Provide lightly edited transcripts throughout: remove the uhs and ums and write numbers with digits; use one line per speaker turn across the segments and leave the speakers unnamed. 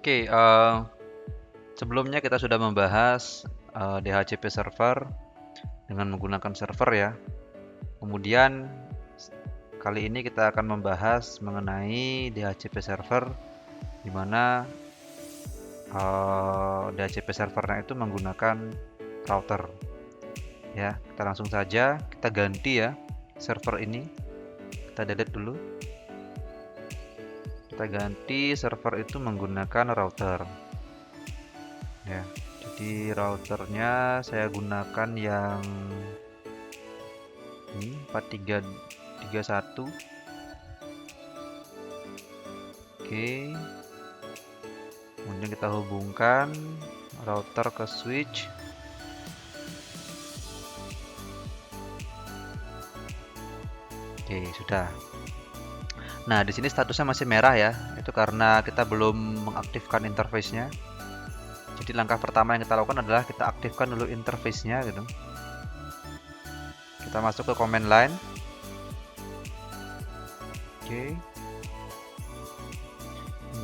Oke, sebelumnya kita sudah membahas DHCP server dengan menggunakan server ya. Kemudian kali ini kita akan membahas mengenai DHCP server di mana DHCP servernya itu menggunakan router. Ya, kita langsung saja kita ganti ya server ini. Kita delete dulu. Kita ganti server itu menggunakan router. Ya, jadi routernya saya gunakan yang ini 4331. Oke, kemudian kita hubungkan router ke switch. Oke, sudah. Nah, di sini statusnya masih merah ya. Itu karena kita belum mengaktifkan interface-nya. Jadi langkah pertama yang kita lakukan adalah kita aktifkan dulu interface-nya gitu. Kita masuk ke command line. Oke.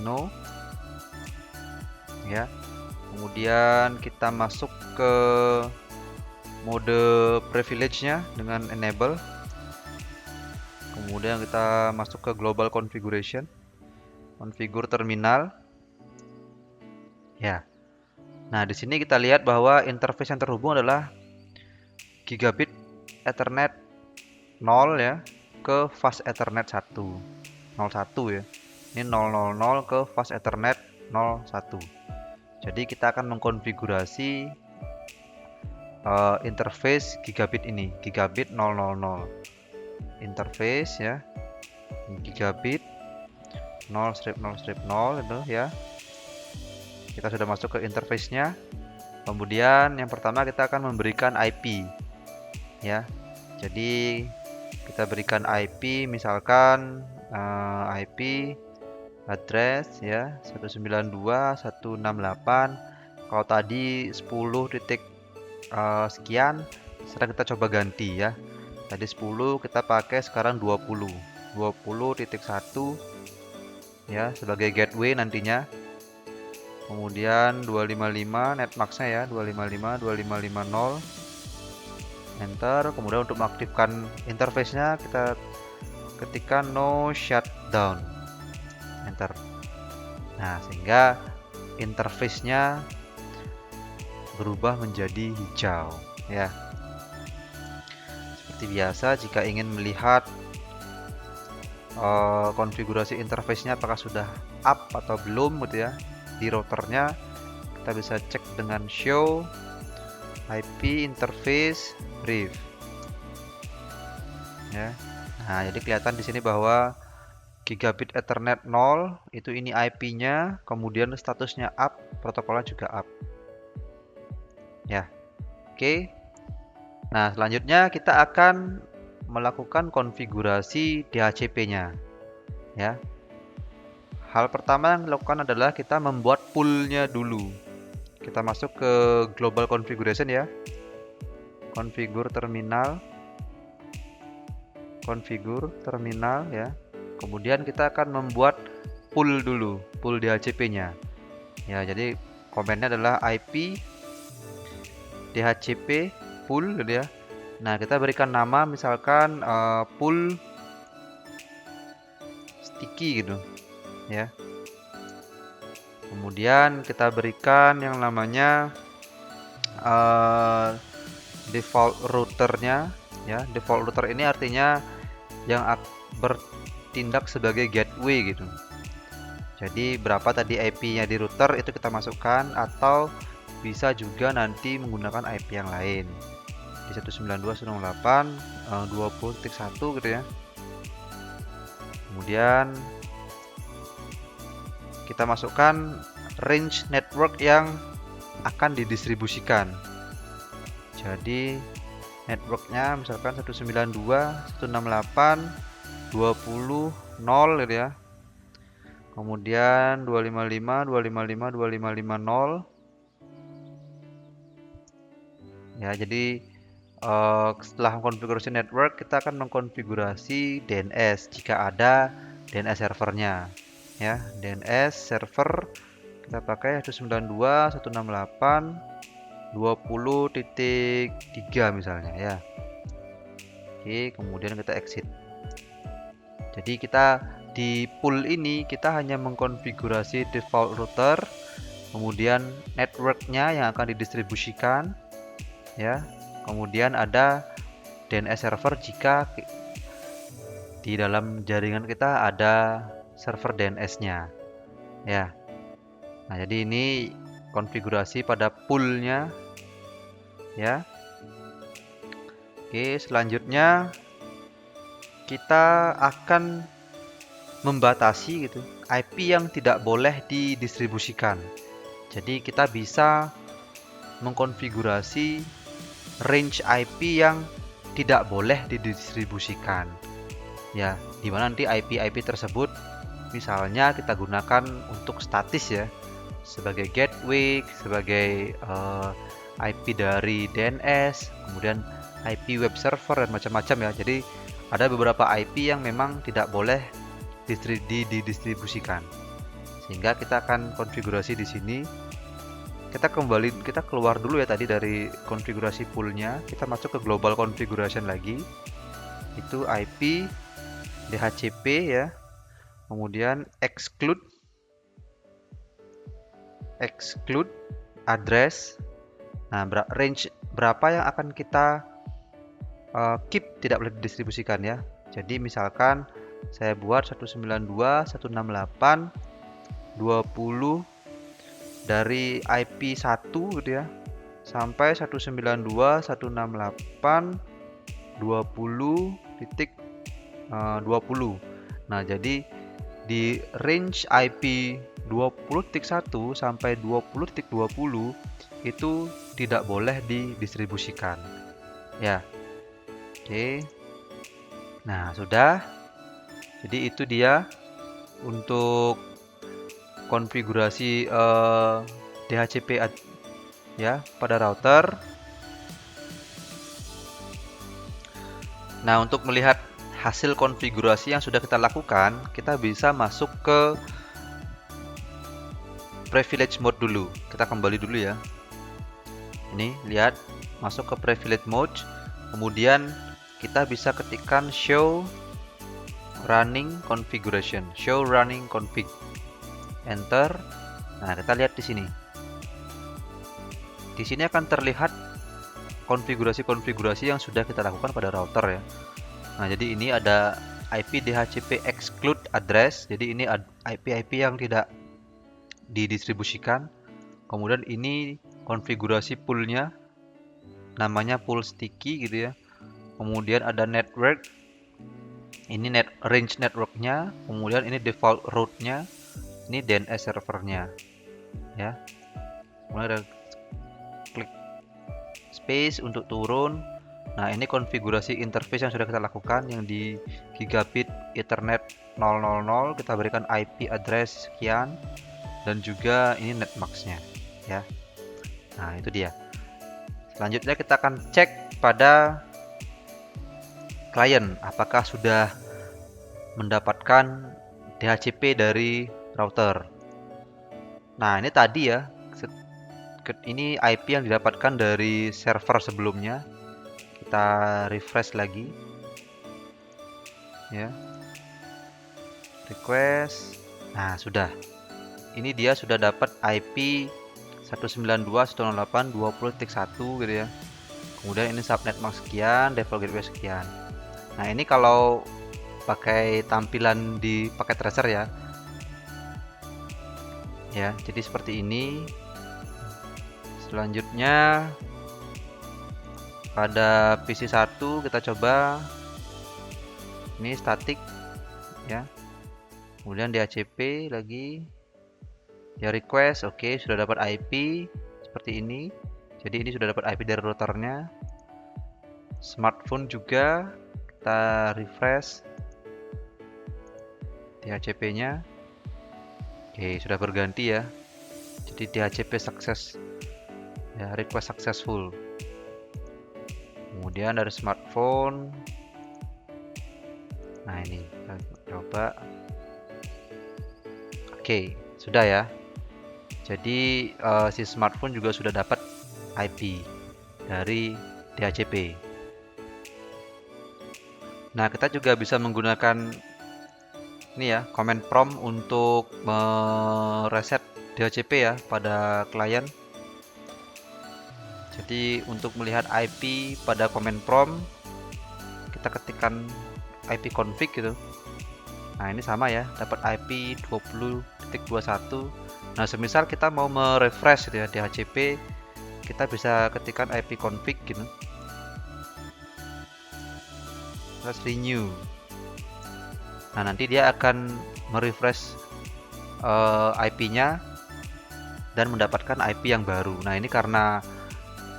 No. Ya. Kemudian kita masuk ke mode privilege-nya dengan enable. Kemudian kita masuk ke global configuration. Configure terminal. Ya. Nah, di sini kita lihat bahwa interface yang terhubung adalah gigabit Ethernet 0 ya ke fast Ethernet 1. 01 ya. Ini 000 ke fast Ethernet 01. Jadi kita akan mengkonfigurasi interface gigabit ini, gigabit 000. Interface ya. Gigabit 0/0/0 itu ya. Kita sudah masuk ke interface-nya. Kemudian yang pertama kita akan memberikan IP ya. Jadi kita berikan IP misalkan IP address ya 192.168. Kalau tadi 10 titik sekian, sekarang kita coba ganti ya. Tadi 10 kita pakai sekarang 20.1 ya sebagai gateway nantinya. Kemudian 255 netmax-nya ya 255.2550. Enter. Kemudian untuk mengaktifkan interface-nya kita ketikkan no shutdown. Enter. Nah, sehingga interface-nya berubah menjadi hijau ya. Seperti biasa jika ingin melihat konfigurasi interface-nya apakah sudah up atau belum gitu ya di routernya, kita bisa cek dengan show IP interface brief ya. Nah, jadi kelihatan di sini bahwa gigabit Ethernet 0 itu ini IP-nya, kemudian statusnya up, protokolnya juga up. Ya. Oke. Nah, selanjutnya kita akan melakukan konfigurasi DHCP-nya ya. Hal pertama yang dilakukan adalah kita membuat pool-nya dulu. Kita masuk ke global configuration ya. Configure terminal. Configure terminal ya. Kemudian kita akan membuat pool dulu, pool DHCP-nya. Ya, jadi komennya adalah IP DHCP pool gitu ya. Nah, kita berikan nama misalkan pool sticky gitu ya. Kemudian kita berikan yang namanya default routernya ya. Default router ini artinya yang bertindak sebagai gateway gitu. Jadi berapa tadi IP-nya di router itu kita masukkan, atau bisa juga nanti menggunakan IP yang lain di 192.168.20.1 gitu ya. Kemudian kita masukkan range network yang akan didistribusikan. Jadi networknya misalkan 192.168.20.0 gitu ya. Kemudian 255.255.2550 ya. Jadi setelah mengkonfigurasi network, kita akan mengkonfigurasi DNS jika ada DNS servernya ya. DNS server kita pakai 192.168.20.3 misalnya ya. Oke, kemudian kita exit. Jadi kita di pool ini kita hanya mengkonfigurasi default router, kemudian networknya yang akan didistribusikan ya, kemudian ada DNS server jika di dalam jaringan kita ada server DNS-nya ya. Nah, jadi ini konfigurasi pada poolnya ya. Oke, selanjutnya kita akan membatasi gitu IP yang tidak boleh didistribusikan. Jadi kita bisa mengkonfigurasi range IP yang tidak boleh didistribusikan. Ya, dimana nanti IP-IP tersebut misalnya kita gunakan untuk statis ya, sebagai gateway, sebagai IP dari DNS, kemudian IP web server dan macam-macam ya. Jadi ada beberapa IP yang memang tidak boleh didistribusikan. Sehingga kita akan konfigurasi di sini. Kita keluar dulu ya tadi dari konfigurasi poolnya, kita masuk ke global configuration lagi. Itu IP DHCP ya. Kemudian exclude address. Nah, range berapa yang akan kita keep tidak boleh didistribusikan ya. Jadi misalkan saya buat 192.168.20 dari IP 1 gitu ya sampai 192.168.20.20. Nah, jadi di range IP 20.1 sampai 20.20 itu tidak boleh didistribusikan ya. Oke. Nah, sudah. Jadi itu dia untuk konfigurasi DHCP ya pada router. Nah, untuk melihat hasil konfigurasi yang sudah kita lakukan, kita bisa masuk ke privilege mode dulu. Kita kembali dulu ya. Ini lihat, masuk ke privilege mode, kemudian kita bisa ketikkan show running configuration, show running config, enter. Nah, kita lihat di sini. Di sini akan terlihat konfigurasi-konfigurasi yang sudah kita lakukan pada router ya. Nah, jadi ini ada IP DHCP exclude address. Jadi ini IP-IP yang tidak didistribusikan. Kemudian ini konfigurasi poolnya, namanya pool sticky gitu ya. Kemudian ada network, ini range networknya. Kemudian ini default route-nya, ini DNS servernya ya. Kemudian ada klik space untuk turun. Nah, ini konfigurasi interface yang sudah kita lakukan yang di gigabit Ethernet 000, kita berikan IP address sekian dan juga ini netmax-nya ya. Nah, itu dia. Selanjutnya kita akan cek pada klien apakah sudah mendapatkan DHCP dari router. Nah, ini tadi ya. Ini IP yang didapatkan dari server sebelumnya. Kita refresh lagi. Ya. Request. Nah, sudah. Ini dia sudah dapat IP 192.168.20.1 gitu ya. Kemudian ini subnet max sekian, default gateway sekian. Nah, ini kalau pakai tampilan di paket tracer ya. Ya, jadi seperti ini. Selanjutnya pada PC 1 kita coba ini static ya. Kemudian DHCP lagi. Ya, request, oke, sudah dapat IP seperti ini. Jadi ini sudah dapat IP dari routernya. Smartphone juga kita refresh DHCP-nya. Oke, sudah berganti ya. Jadi DHCP sukses. Ya, request successful. Kemudian dari smartphone. Nah, ini kita coba. Oke, sudah ya. Jadi si smartphone juga sudah dapat IP dari DHCP. Nah, kita juga bisa menggunakan ini ya, command prompt untuk mereset DHCP ya pada klien. Jadi untuk melihat IP pada command prompt, kita ketikkan IP config gitu. Nah, ini sama ya, dapat IP 20.21. Nah, semisal kita mau merefresh gitu ya DHCP, kita bisa ketikkan IP config gitu. Terus renew. Nah, nanti dia akan merefresh IP-nya dan mendapatkan IP yang baru. Nah, ini karena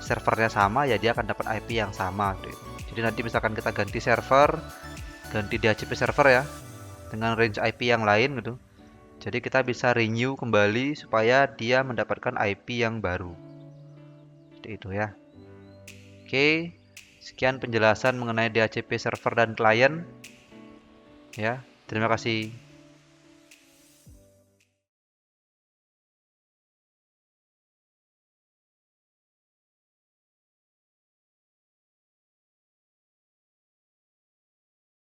servernya sama ya, dia akan dapat IP yang sama gitu. Jadi nanti misalkan kita ganti server, ganti DHCP server ya, dengan range IP yang lain gitu. Jadi kita bisa renew kembali supaya dia mendapatkan IP yang baru. Seperti itu ya. Oke, sekian penjelasan mengenai DHCP server dan klien. Ya, terima kasih.